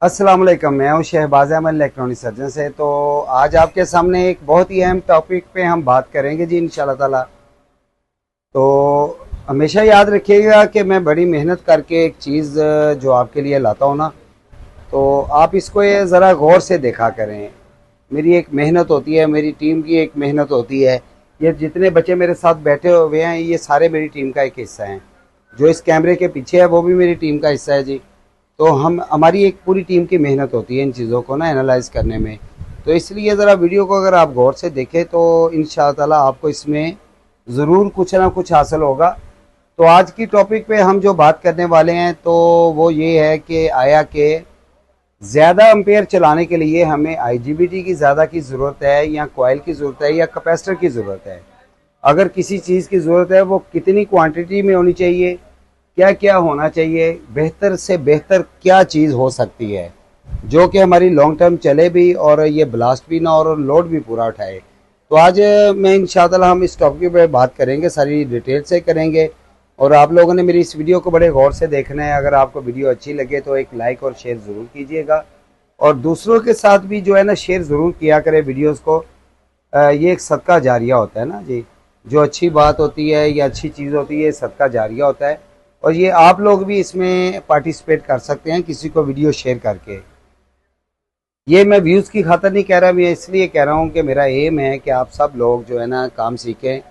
अस्सलाम वालेकुम। मैं हूँ शहबाज अहमद इलेक्ट्रॉनिक सर्जन से। तो आज आपके सामने एक बहुत ही अहम टॉपिक पे हम बात करेंगे जी, इंशाल्लाह ताला। तो हमेशा याद रखिएगा कि मैं बड़ी मेहनत करके एक चीज़ जो आपके लिए लाता हूँ ना, तो आप इसको ये ज़रा गौर से देखा करें। मेरी एक मेहनत होती है, मेरी टीम की एक मेहनत होती है। ये जितने बच्चे मेरे साथ बैठे हुए हैं, ये सारे मेरी टीम का एक हिस्सा हैं। जो इस कैमरे के पीछे है वो भी मेरी टीम का हिस्सा है जी। तो हम हमारी एक पूरी टीम की मेहनत होती है इन चीज़ों को ना एनालाइज करने में। तो इसलिए ज़रा वीडियो को अगर आप गौर से देखें तो इंशाअल्लाह ताला आपको इसमें ज़रूर कुछ ना कुछ हासिल होगा। तो आज की टॉपिक पे हम जो बात करने वाले हैं तो वो ये है कि आया कि ज़्यादा एम्पेयर चलाने के लिए हमें आईजीबीटी की ज़्यादा की ज़रूरत है या कॉइल की ज़रूरत है या कैपेसिटर की ज़रूरत है। अगर किसी चीज़ की ज़रूरत है वो कितनी क्वांटिटी में होनी चाहिए, क्या क्या होना चाहिए, बेहतर से बेहतर क्या चीज़ हो सकती है जो कि हमारी लॉन्ग टर्म चले भी और ये ब्लास्ट भी ना और लोड भी पूरा उठाए। तो आज मैं इंशाअल्लाह हम इस टॉपिक पे बात करेंगे, सारी डिटेल से करेंगे। और आप लोगों ने मेरी इस वीडियो को बड़े गौर से देखना है। अगर आपको वीडियो अच्छी लगे तो एक लाइक और शेयर ज़रूर कीजिएगा और दूसरों के साथ भी जो है ना शेयर ज़रूर किया करें वीडियोज़ को। ये एक सदका जारिया होता है ना जी। जो अच्छी बात होती है या अच्छी चीज़ होती है, सदका जारिया होता है। और ये आप लोग भी इसमें पार्टिसिपेट कर सकते हैं किसी को वीडियो शेयर करके। ये मैं व्यूज़ की खातर नहीं कह रहा, मैं इसलिए कह रहा हूँ कि मेरा एम है कि आप सब लोग जो है ना काम सीखें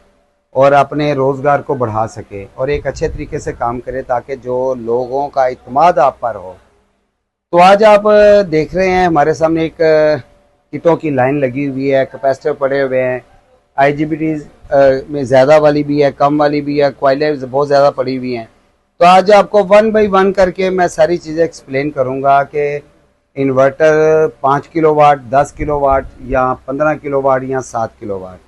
और अपने रोज़गार को बढ़ा सकें और एक अच्छे तरीके से काम करें ताकि जो लोगों का इत्मीनान आप पर हो। तो आज आप देख रहे हैं हमारे सामने एक किटों की लाइन लगी हुई है, कैपेसिटर पड़े हुए हैं। आईजीबीटी में ज़्यादा वाली भी है, कम वाली भी है, कॉइलें बहुत ज़्यादा पड़ी हुई हैं। तो आज आपको वन बाई वन करके मैं सारी चीज़ें एक्सप्लेन करूंगा कि इन्वर्टर 5 किलोवाट, 10 किलोवाट या 15 किलोवाट या 7 किलोवाट,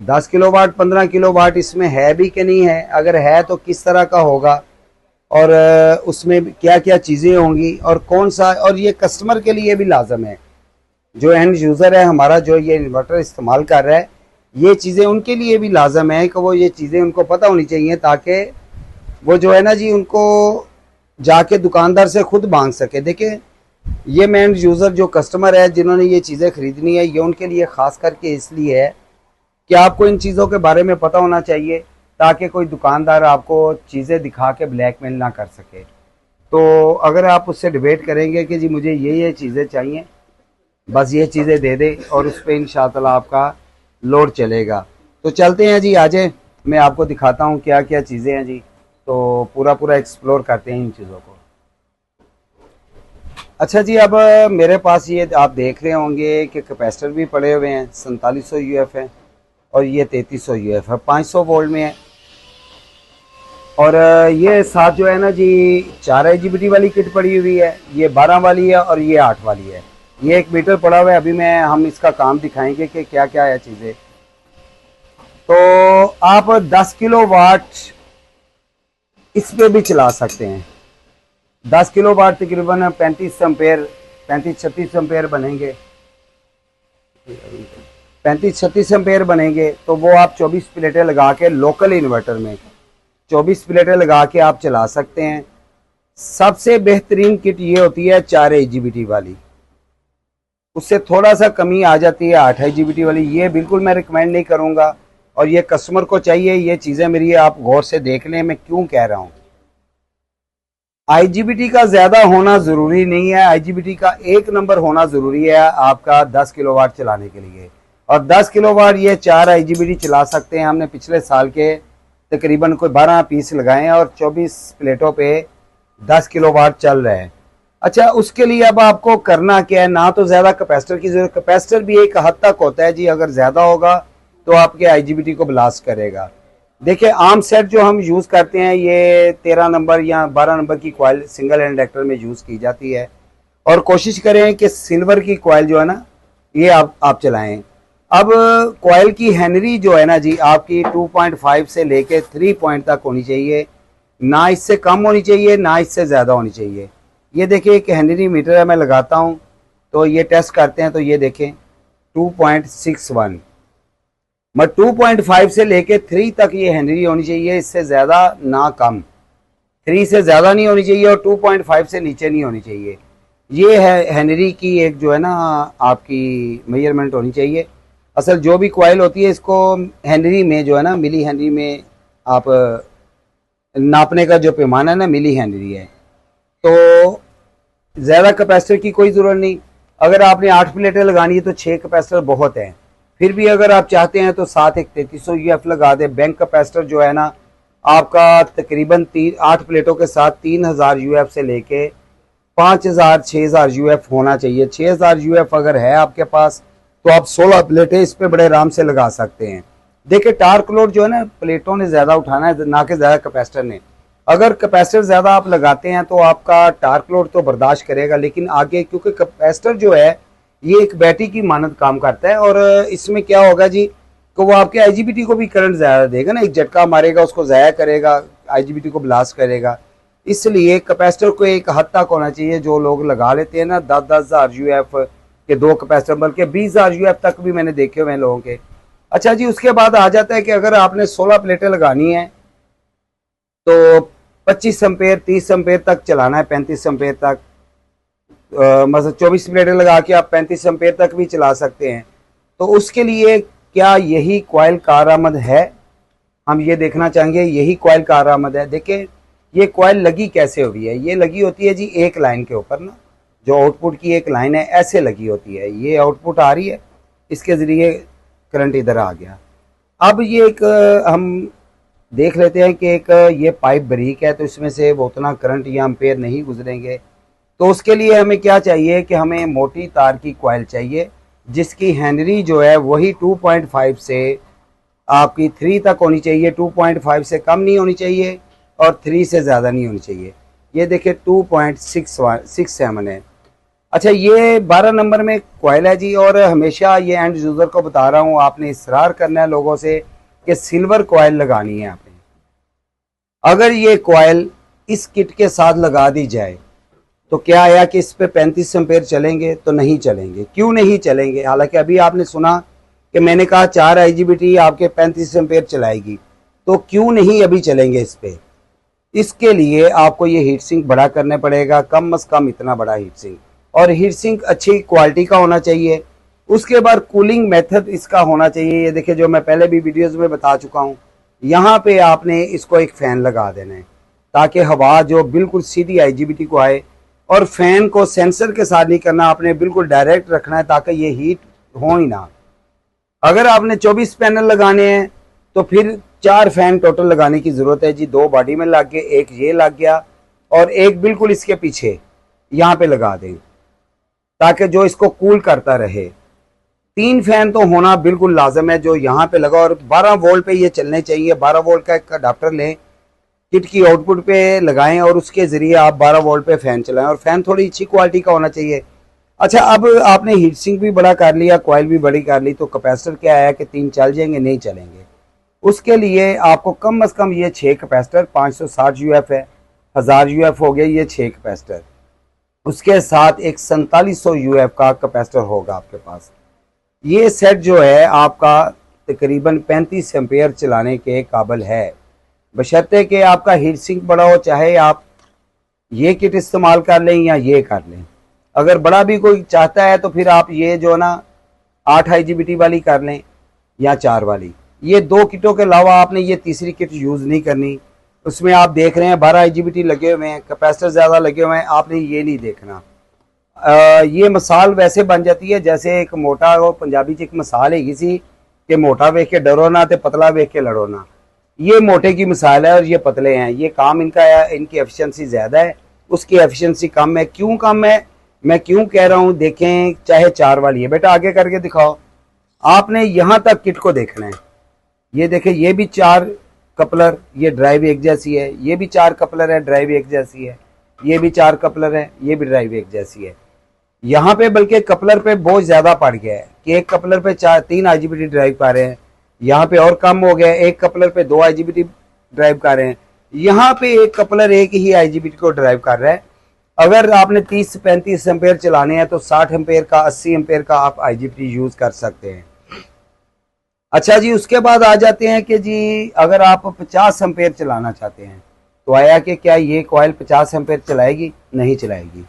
10 किलोवाट, 15 किलोवाट इसमें है भी कि नहीं है, अगर है तो किस तरह का होगा और उसमें क्या क्या चीज़ें होंगी और कौन सा। और ये कस्टमर के लिए भी लाजम है, जो एंड यूज़र है हमारा, जो ये इन्वर्टर इस्तेमाल कर रहा है, ये चीज़ें उनके लिए भी लाजम है कि वो ये चीज़ें उनको पता होनी चाहिए ताकि वो जो है ना जी उनको जाके दुकानदार से खुद मांग सके। देखिए ये मेन यूज़र जो कस्टमर है जिन्होंने ये चीज़ें ख़रीदनी है, ये उनके लिए ख़ास करके इसलिए है कि आपको इन चीज़ों के बारे में पता होना चाहिए ताकि कोई दुकानदार आपको चीज़ें दिखा के ब्लैकमेल ना कर सके। तो अगर आप उससे डिबेट करेंगे कि जी मुझे ये चीज़ें चाहिए, बस ये चीज़ें दे दे और उस पर इंशाअल्लाह आपका लोड चलेगा। तो चलते हैं जी, आजे मैं आपको दिखाता हूँ क्या क्या चीज़ें हैं जी। तो पूरा एक्सप्लोर करते हैं इन चीज़ों को। अच्छा जी, अब मेरे पास ये आप देख रहे होंगे कि कैपेसिटर भी पड़े हुए हैं, 4700 यूएफ है और ये 3300 यूएफ है, 500 वोल्ट में है। और ये साथ जो है ना जी 4 आईजीबीटी वाली किट पड़ी हुई है, ये 12 वाली है और ये 8 वाली है। ये एक मीटर पड़ा हुआ है। अभी हम इसका काम दिखाएंगे कि क्या क्या है चीज़ें। तो आप 10 किलो वाट इस पे भी चला सकते हैं। 10 किलो वाट तकरीबन 35 एम्पेयर, 35-36 एम्पेयर बनेंगे, 35-36 एम्पेयर बनेंगे। तो वो आप 24 प्लेटें लगा के लोकल इन्वर्टर में 24 प्लेटें लगा के आप चला सकते हैं। सबसे बेहतरीन किट ये होती है 4 आईजीबीटी वाली, उससे थोड़ा सा कमी आ जाती है 8 आईजीबीटी वाली। ये बिल्कुल मैं रिकमेंड नहीं करूँगा और ये कस्टमर को चाहिए। ये चीज़ें मेरी आप गौर से देख लें, मैं क्यों कह रहा हूँ। आईजीबीटी का ज़्यादा होना ज़रूरी नहीं है, आईजीबीटी का 1 नंबर होना ज़रूरी है आपका 10 किलोवाट चलाने के लिए। और 10 किलोवाट ये 4 आईजीबीटी चला सकते हैं। हमने पिछले साल के तकरीबन कोई 12 पीस लगाए हैं और 24 प्लेटों पे 10 किलोवाट चल रहे हैं। अच्छा, उसके लिए अब आपको करना क्या है, ना तो ज़्यादा कैपेसिटर की ज़रूरत, कैपेसिटर भी एक हद तक होता है जी, अगर ज़्यादा होगा तो आपके आईजीबीटी को ब्लास्ट करेगा। देखिए आम सेट जो हम यूज़ करते हैं ये 13 नंबर या 12 नंबर की कॉइल सिंगल इंडक्टर में यूज़ की जाती है। और कोशिश करें कि सिल्वर की कॉइल जो है ना ये आप चलाएं। अब कॉइल की हेनरी जो है ना जी आपकी 2.5 से लेके 3 पॉइंट तक होनी चाहिए, ना इससे कम होनी चाहिए ना इससे ज़्यादा होनी चाहिए। ये देखिए एक हेनरी मीटर है, मैं लगाता हूँ तो ये टेस्ट करते हैं। तो ये देखें 2.61, मैं 2.5 से लेके 3 तक ये हेनरी होनी चाहिए, इससे ज़्यादा ना कम। 3 से ज़्यादा नहीं होनी चाहिए और 2.5 से नीचे नहीं होनी चाहिए। ये है हेनरी की एक जो है ना आपकी मेजरमेंट होनी चाहिए। असल जो भी कॉइल होती है इसको हेनरी में जो है ना, मिली हेनरी में आप नापने का जो पैमाना है ना, मिली हेनरी है। तो ज़्यादा कैपेसिटर की कोई ज़रूरत नहीं। अगर आपने 8 प्लेटें लगानी है तो 6 कैपेसिटर बहुत हैं। फिर भी अगर आप चाहते हैं तो साथ एक 3300 यूएफ लगा दें। बैंक कैपेसिटर जो है ना आपका तकरीबन 8 प्लेटों के साथ 3000 यूएफ से लेके 5000 6000 यूएफ होना चाहिए। 6000 यूएफ अगर है आपके पास तो आप 16 प्लेटें इस पे बड़े आराम से लगा सकते हैं। देखिए टार्क लोड जो है ना प्लेटों ने ज़्यादा उठाना है, ना कि ज़्यादा कैपेसिटर ने। अगर कैपेसिटर ज़्यादा आप लगाते हैं तो आपका टार्क लोड तो बर्दाश्त करेगा, लेकिन आगे क्योंकि कैपेसिटर जो है ये एक बैटरी की मानद काम करता है, और इसमें क्या होगा जी कि वो आपके आईजीबीटी को भी करंट ज़्यादा देगा ना, एक झटका मारेगा, उसको ज़ाया करेगा, आईजीबीटी को ब्लास्ट करेगा। इसलिए कैपेसिटर को एक हद तक होना चाहिए। जो लोग लगा लेते हैं ना 10,000 यूएफ के 2 कैपेसिटर, बल्कि 20,000 यूएफ तक भी मैंने देखे हुए हैं लोगों के। अच्छा जी, उसके बाद आ जाता है कि अगर आपने 16 प्लेटें लगानी है तो 25 एम्पेयर 30 एम्पेयर तक चलाना है, 35 एम्पेयर तक। मतलब 24 प्लेटें लगा के आप 35 एम्पेयर तक भी चला सकते हैं। तो उसके लिए क्या यही कॉइल कारआमद है, हम ये देखना चाहेंगे। यही कॉइल कारआमद है। देखिए ये कॉइल लगी कैसे हुई है। ये लगी होती है जी एक लाइन के ऊपर ना, जो आउटपुट की एक लाइन है ऐसे लगी होती है। ये आउटपुट आ रही है, इसके ज़रिए करंट इधर आ गया। अब ये एक हम देख लेते हैं कि एक ये पाइप बारीक है तो इसमें से वो उतना करंट या एम्पेयर नहीं गुजरेंगे। तो उसके लिए हमें क्या चाहिए कि हमें मोटी तार की कॉइल चाहिए जिसकी हेनरी जो है वही 2.5 से आपकी 3 तक होनी चाहिए। 2.5 से कम नहीं होनी चाहिए और 3 से ज़्यादा नहीं होनी चाहिए। ये देखिए 2.67 है। अच्छा ये 12 नंबर में कॉइल है जी, और हमेशा ये एंड यूज़र को बता रहा हूँ, आपने इसरार करना है लोगों से कि सिल्वर कॉइल लगानी है आपने। अगर ये कॉइल इस किट के साथ लगा दी जाए तो क्या आया कि इस पे 35 एम्पेयर चलेंगे? तो नहीं चलेंगे। क्यों नहीं चलेंगे? हालांकि अभी आपने सुना कि मैंने कहा 4 आईजीबीटी आपके 35 एम्पेयर चलाएगी, तो क्यों नहीं अभी चलेंगे इस पे? इसके लिए आपको ये हीट सिंक बड़ा करने पड़ेगा, कम से कम इतना बड़ा हीट सिंक, और हीट सिंक अच्छी क्वालिटी का होना चाहिए। उसके बाद कूलिंग मेथड इसका होना चाहिए। ये देखिए जो मैं पहले भी वीडियोस में बता चुका हूँ, यहाँ पे आपने इसको एक फ़ैन लगा देना है ताकि हवा जो बिल्कुल सीधी आईजीबीटी को आए, और फैन को सेंसर के साथ नहीं करना, आपने बिल्कुल डायरेक्ट रखना है ताकि ये हीट हो ही ना। अगर आपने 24 पैनल लगाने हैं तो फिर 4 फैन टोटल लगाने की ज़रूरत है जी। 2 बॉडी में लग गए, एक ये लग गया और एक बिल्कुल इसके पीछे यहाँ पे लगा दें ताकि जो इसको कूल करता रहे। 3 फैन तो होना बिल्कुल लाजम है जो यहाँ पे लगा, और 12 वोल्ट पे ये चलने चाहिए। 12 वोल्ट का एक अडाप्टर लें, किट की आउटपुट पे लगाएं और उसके ज़रिए आप 12 वोल्ट पे फ़ैन चलाएं, और फ़ैन थोड़ी अच्छी क्वालिटी का होना चाहिए। अच्छा अब आपने हीट सिंक भी बड़ा कर लिया, कॉइल भी बड़ी कर ली, तो कैपेसिटर क्या आया कि 3 चल जाएंगे? नहीं चलेंगे। उसके लिए आपको कम से कम ये 6 कैपेसिटर, 560 यूएफ है, 1000 यूएफ हो गया ये 6 कैपेसिटर, उसके साथ एक 4700 यूएफ का कैपेसिटर होगा आपके पास। ये सेट जो है आपका तकरीबन 35 एम्पेयर चलाने के काबिल है, बशर्ते कि आपका हीट सिंक बड़ा हो। चाहे आप ये किट इस्तेमाल कर लें या ये कर लें। अगर बड़ा भी कोई चाहता है तो फिर आप ये जो ना 8 आईजीबीटी वाली कर लें या 4 वाली। ये 2 किटों के अलावा आपने ये तीसरी किट यूज़ नहीं करनी। उसमें आप देख रहे हैं 12 आईजीबीटी लगे हुए हैं, कैपेसिटर ज़्यादा लगे हुए हैं, आपने ये नहीं देखना। ये मिसाल वैसे बन जाती है जैसे एक मोटा, वो पंजाबी च एक मिसाल है किसी कि मोटा वेख के डरो ना तो पतला वेख के लड़ो ना। ये मोटे की मिसाल है और ये पतले हैं। ये काम इनका है, इनकी एफिशिएंसी ज़्यादा है, उसकी एफिशिएंसी कम है। क्यों कम है, मैं क्यों कह रहा हूँ? देखें, चाहे 4 वाली है, बेटा आगे करके दिखाओ। आपने यहाँ तक किट को देखना है। ये देखें, ये भी 4 कपलर, ये ड्राइव एक जैसी है, ये भी 4 कपलर है, ड्राइव एक जैसी है, ये भी 4 कपलर है, ये भी ड्राइव एक जैसी है। यहाँ पे बल्कि कपलर पे बहुत ज़्यादा पड़ गया है कि एक कपलर पे 3 आईजीबीटी ड्राइव कर रहे हैं, यहाँ पे और कम हो गया, एक कपलर पे 2 आईजीबीटी ड्राइव कर रहे हैं, यहाँ पे एक कपलर एक ही आईजीबीटी को ड्राइव कर रहा है। अगर आपने 30-35 एम्पेयर चलाने हैं तो 60 एम्पेयर का, 80 एम्पेयर का आप आईजीबीटी यूज़ कर सकते हैं। अच्छा जी, उसके बाद आ जाते हैं कि जी अगर आप 50 एम्पेयर चलाना चाहते हैं तो आया कि क्या ये कॉइल 50 एम्पेयर चलाएगी? नहीं चलाएगी।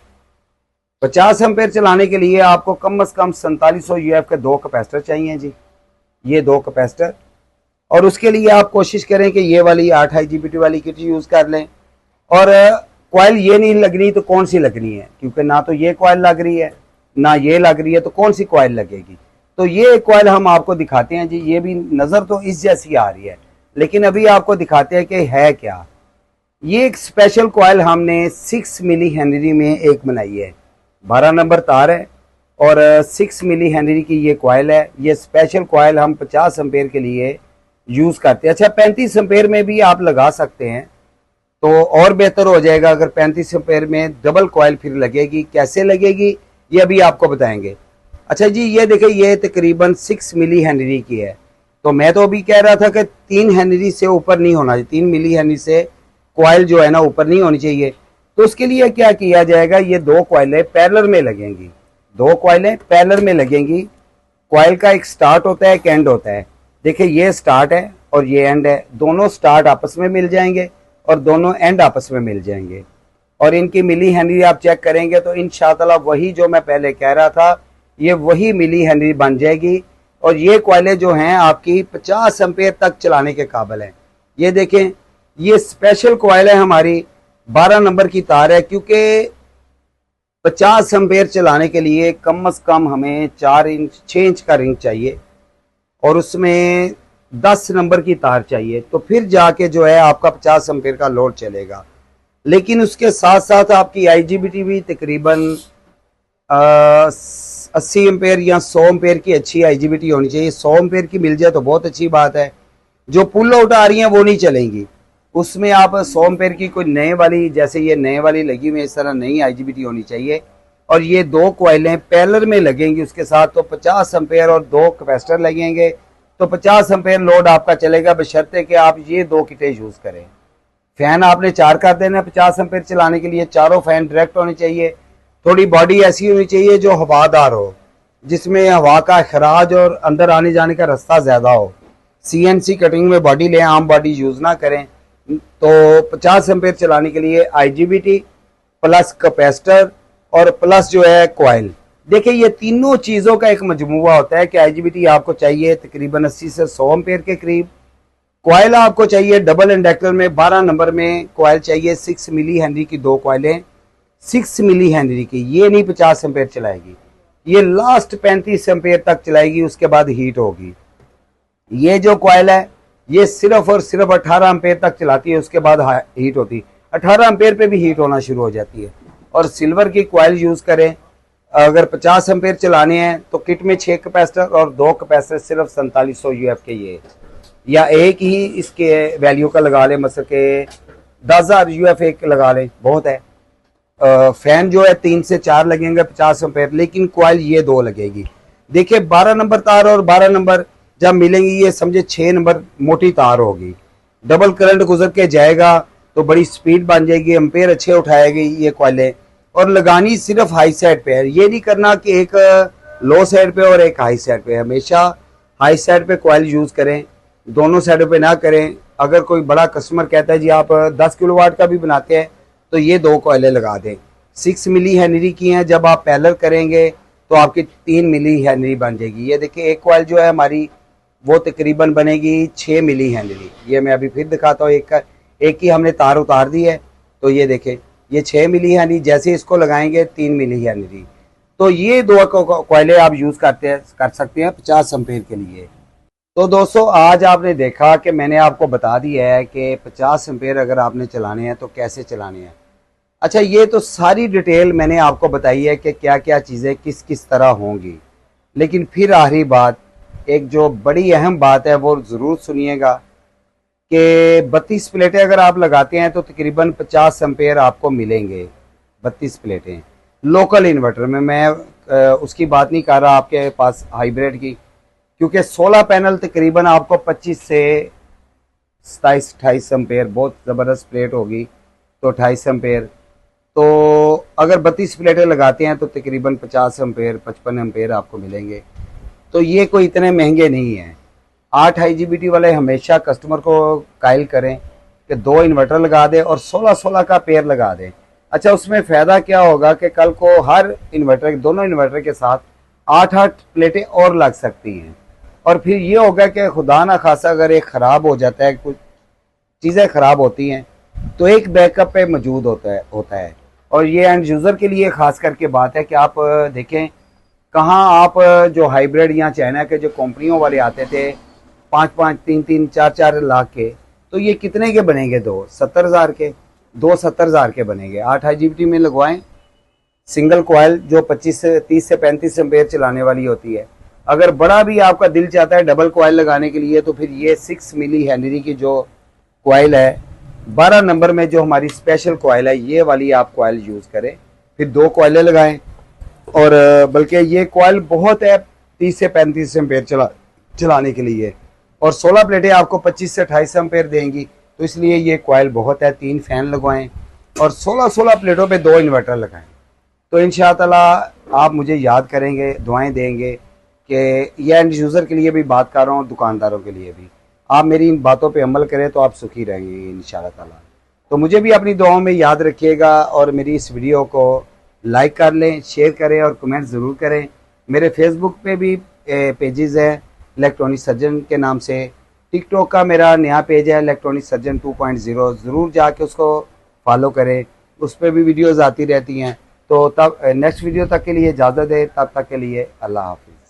50 एम्पेयर चलाने के लिए आपको कम से कम 4700 यूएफ के 2 कैपेसिटर चाहिए जी, ये 2 कैपेसिटर। और उसके लिए आप कोशिश करें कि ये वाली 8 IGBT वाली किट यूज़ कर लें। और कॉइल ये नहीं लग रही तो कौन सी लगनी है, क्योंकि ना तो ये कॉइल लग रही है ना ये लग रही है, तो कौन सी कॉइल लगेगी। तो ये कॉइल हम आपको दिखाते हैं जी, ये भी नज़र तो इस जैसी आ रही है, लेकिन अभी आपको दिखाते हैं कि है क्या। ये एक स्पेशल कॉइल हमने 6 मिली हेनरी में एक बनाई है, 12 नंबर तार है और 6 मिली हेनरी की ये कॉइल है। ये स्पेशल कॉइल हम 50 एम्पेयर के लिए यूज़ करते हैं। अच्छा, 35 एम्पेयर में भी आप लगा सकते हैं तो और बेहतर हो जाएगा। अगर 35 एम्पेयर में डबल कॉइल फिर लगेगी, कैसे लगेगी ये अभी आपको बताएंगे। अच्छा जी, ये देखिए, ये तकरीबन 6 मिली हेनरी की है। तो मैं तो अभी कह रहा था कि 3 हेनरी से ऊपर नहीं होना चाहिए, 3 मिली हेनरी से कॉइल जो है ना ऊपर नहीं होनी चाहिए। तो उसके लिए क्या किया जाएगा, ये 2 कॉइलें पैरेलल में लगेंगी, 2 कॉइलें पैरेलल में लगेंगी। कॉइल का एक स्टार्ट होता है, एक एंड होता है। देखिए, ये स्टार्ट है और ये एंड है, दोनों स्टार्ट आपस में मिल जाएंगे और दोनों एंड आपस में मिल जाएंगे। और इनकी मिली हेनरी आप चेक करेंगे तो इंशाअल्लाह वही जो मैं पहले कह रहा था, ये वही मिली हेनरी बन जाएगी। और ये कॉइलें जो हैं आपकी 50 एम्पेयर तक चलाने के काबिल हैं। ये देखें, ये स्पेशल कॉइल है हमारी, 12 नंबर की तार है, क्योंकि 50 एम्पेयर चलाने के लिए कम से कम हमें 4 इंच 6 इंच का रिंग चाहिए और उसमें 10 नंबर की तार चाहिए, तो फिर जाके जो है आपका 50 एम्पेयर का लोड चलेगा। लेकिन उसके साथ साथ आपकी IGBT भी तकरीबन 80 एम्पेयर या 100 एम्पेयर की अच्छी IGBT होनी चाहिए। 100 एम्पेयर की मिल जाए तो बहुत अच्छी बात है। जो पुल आउट आ रही हैं वो नहीं चलेंगी, उसमें आप 100 एम्पेयर की कोई नए वाली, जैसे ये नए वाली लगी हुई, इस तरह नई IGBT होनी चाहिए। और ये 2 कॉइलें पैरेलल में लगेंगी उसके साथ, तो 50 एम्पेयर और 2 कैपेसिटर लगेंगे, तो 50 एम्पेयर लोड आपका चलेगा, बशर्ते कि आप ये 2 किटें यूज़ करें। फैन आपने 4 कर देना 50 एम्पेयर चलाने के लिए, चारों फैन डायरेक्ट होने चाहिए। थोड़ी बॉडी ऐसी होनी चाहिए जो हवादार हो, जिसमें हवा का अखराज और अंदर आने जाने का रास्ता ज़्यादा हो। CNC कटिंग में बॉडी लें, आम बॉडी यूज़ ना करें। तो 50 एम्पेयर चलाने के लिए IGBT प्लस कैपेसिटर और प्लस जो है कॉइल। देखिए, ये तीनों चीज़ों का एक मजमूआ होता है कि IGBT आपको चाहिए तकरीबन 80 से 100 एम्पेयर के करीब, कॉइल आपको चाहिए डबल इंडक्टर में 12 नंबर में कॉइल चाहिए 6 मिली हेनरी की, 2 कॉइलें 6 मिली हेनरी की। ये नहीं 50 एम्पेयर चलाएगी, ये लास्ट 35 एम्पेयर तक चलाएगी, उसके बाद हीट होगी। ये जो कॉइल है ये सिर्फ और सिर्फ 18 एम्पेयर तक चलाती है, उसके बाद हीट होती है। 18 एम्पेयर पे भी हीट होना शुरू हो जाती है। और सिल्वर की कॉइल यूज़ करें। अगर 50 एम्पेयर चलाने हैं तो किट में 6 कैपेसिटर और 2 कैपेसिटर सिर्फ 4700 यूएफ के, ये या एक ही इसके वैल्यू का लगा लें, मतलब के 10,000 यूएफ एक लगा लें, बहुत है। फैन जो है 3 से 4 लगेंगे 50 एम्पेयर, लेकिन कॉइल ये 2 लगेगी। देखिए, 12 नंबर तार और 12 नंबर जब मिलेंगी, ये समझे 6 नंबर मोटी तार होगी, डबल करंट गुजर के जाएगा तो बड़ी स्पीड बन जाएगी, एम्पेयर अच्छे उठाएगी ये कॉइलें। और लगानी सिर्फ हाई साइड पे है, ये नहीं करना कि एक लो साइड पे और एक हाई साइड पे। हमेशा हाई साइड पे कॉइल यूज़ करें, दोनों साइडों पे ना करें। अगर कोई बड़ा कस्टमर कहता है जी आप 10 किलोवाट का भी बनाते हैं तो ये 2 कॉइलें लगा दें। 6 मिली हेनरी की हैं, जब आप पैरेलल करेंगे तो आपकी 3 मिली हेनरी बन जाएगी। ये देखिए, एक कॉइल जो है हमारी वो तकरीबन बनेगी 6 मिली हेनरी। ये मैं अभी फिर दिखाता हूँ, एक ही हमने तार उतार दी है, तो ये देखें, ये 6 मिली हेनरी, जैसे इसको लगाएंगे 3 मिली हेनरी। तो ये 2 कॉइलें आप यूज़ कर सकते हैं 50 एम्पेयर के लिए। तो दोस्तों, आज आपने देखा कि मैंने आपको बता दिया है कि 50 एम्पेयर अगर आपने चलाने हैं तो कैसे चलाने हैं। अच्छा, ये तो सारी डिटेल मैंने आपको बताई है कि क्या क्या चीज़ें किस किस तरह होंगी। लेकिन फिर आखिरी बात, एक जो बड़ी अहम बात है वो ज़रूर सुनिएगा कि 32 प्लेटें अगर आप लगाते हैं तो तकरीबन 50 एम्पेयर आपको मिलेंगे। 32 प्लेटें लोकल इन्वर्टर में, मैं उसकी बात नहीं कर रहा आपके पास हाइब्रिड की, क्योंकि 16 पैनल तकरीबन आपको 25 से 27-28 एम्पेयर, बहुत ज़बरदस्त प्लेट होगी तो 28 एम्पेयर। तो अगर 32 प्लेटें लगाते हैं तो तकरीबन 50 एम्पेयर 55 एम्पेयर आपको मिलेंगे। तो ये कोई इतने महंगे नहीं हैं। 8 IGBT वाले हमेशा कस्टमर को कायल करें कि 2 इन्वर्टर लगा दें और 16-16 का पेयर लगा दें। अच्छा, उसमें फ़ायदा क्या होगा कि कल को हर इन्वर्टर, दोनों इन्वर्टर के साथ 8-8 प्लेटें और लग सकती हैं। और फिर ये होगा कि खुदा ना खासा अगर एक ख़राब हो जाता है, कुछ चीज़ें ख़राब होती हैं, तो एक बैकअप पे मौजूद होता है। और ये एंड यूज़र के लिए ख़ास करके बात है कि आप देखें कहाँ आप जो हाइब्रिड या चाइना के जो कंपनियों वाले आते थे 5-5, 3-3, 4-4 लाख के, तो ये कितने के बनेंगे? 2 70,000 के, 2 70,000 के बनेंगे। 8 IGBT में लगवाएं, सिंगल कॉयल जो 25 से 30 से 35 एम्पेयर चलाने वाली होती है। अगर बड़ा भी आपका दिल चाहता है डबल कॉयल लगाने के लिए, तो फिर ये 6 मिली हेनरी की जो कॉयल है, 12 नंबर में जो हमारी स्पेशल कॉयल है, ये वाली आप कॉयल यूज़ करें। फिर 2 कॉयलें लगाएं। और बल्कि ये कॉयल बहुत है 30 से 35 एम्पेयर चलाने के लिए। और 16 प्लेटें आपको 25 से 28 एम्पेयर देंगी, तो इसलिए ये कॉयल बहुत है। 3 फैन लगवाएं और 16-16 प्लेटों पे 2 इन्वर्टर लगाएं। तो इंशाअल्लाह आप मुझे याद करेंगे, दुआएं देंगे कि ये एंड यूज़र के लिए भी बात कर रहा हूँ, दुकानदारों के लिए भी। आप मेरी इन बातों पे अमल करें तो आप सुखी रहेंगे इंशाअल्लाह ताला। तो मुझे भी अपनी दुआओं में याद रखिएगा और मेरी इस वीडियो को लाइक कर लें, शेयर करें और कमेंट ज़रूर करें। मेरे फेसबुक पे भी पेजेस हैं इलेक्ट्रॉनिक सर्जन के नाम से। टिकटॉक का मेरा नया पेज है इलेक्ट्रॉनिक सर्जन 2.0, ज़रूर जाके उसको फॉलो करें, उस पर भी वीडियोज़ आती रहती हैं। तो तब नेक्स्ट वीडियो तक के लिए इजाज़त दें, तब तक के लिए अल्लाह हाफ़िज़।